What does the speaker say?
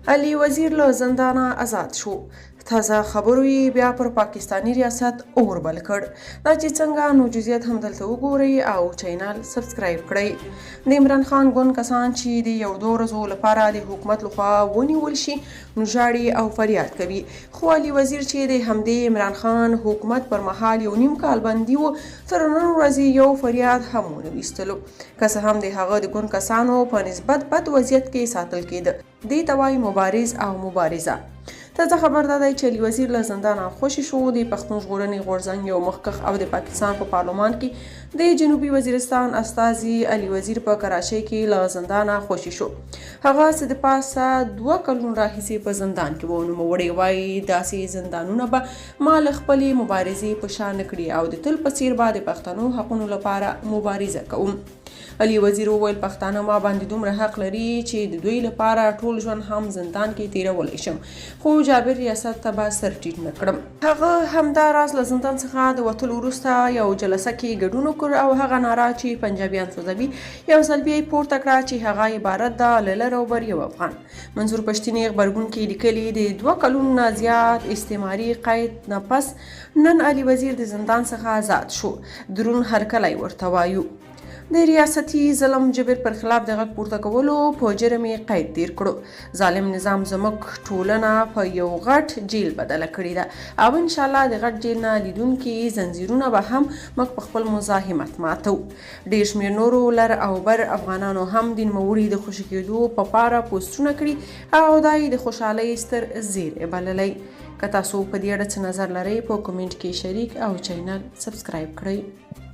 علي وزیر له زندانه آزاد شو. تازه خبرو یې بیا پر پاکستانی ریاست اور بل کړ. دا چې څنګه نو جزئیات هم دلته وګورئ او چینل سبسکرایب کړئ. د عمران خان ګوند کسان چې د یو دوه ورځو لپاره د حکومت لخوا ونیول شي نو ژاړي او فریاد کوي، خو علي وزیر چې د همدې عمران خان حکومت پر مهال یو نیم کال بندي و تر نن ورځې یو فریاد هم ونه ویستلو، که څه هم د هغه د ګوند کسانو په نسبت بد وضعیت کې ساتل کېده. دې ته وایي مبارز او مبارزه. تازه خبر دا دی چې علي وزیر له زندانه خوشي شو. د پښتون ژغورنې غورځنګ یو مخکښ او د پاکستان په پارلمان کې د جنوبي وزیرستان استازي علي وزیر په کراچۍ کې له زندانه خوشي شو. هغه څه د پاسه 2 کلونو راهیسې په زندان کې و. نوموړی وایي داسې زندانونه به ما له خپلې مبارزې په شا نه کړي او د تل په څیر به د پښتنو حقونو لپاره مبارزه کوم. علي وزیر وویل پښتانه ما باندې دومره حق لري چې د دوی لپاره ټول ژوند هم زندان کې تیرولی شم، خو جابر ریاست ته به سر ټیټ نه کړم. هغه همداراز له زندان څخه د وتلو وروسته یو جلسه کې ګډون وکړ او هغه ناره چې پنجابیان سوځوي یو ځل بیا یې پورته کړه چې هغه عبارت ده له لر او بر یو افغان. منظور پښتین غبرګون کې لیکلي د 2 کلونو نه زیات استعماري قید نه پس نن علي وزیر د زندان څخه آزاد شو. درون هرکلی ورته وایو. د ریاستي ظلم جبر پر خلاف د غږ پورته کولو په جرم یې قید تیر کړو. ظالم نظام زموږ ټولنه په یو غټ جیل بدله کړې ده او انشاءالله د غټ جیل نه لیدونکي زنځیرونه به هم موږ په خپل مزاحمت ماتو. ډېر شمېر نورو لر او بر افغانانو هم د نوموړي د خوشي کېدو په پاره پوسټونه کړي او دا یې د خوشحالۍ ستر زیری بللی. که تاسو په دې اړه څه نظر لرئ په کومنټ کې شریک او چینل سبسکرایب کړئ.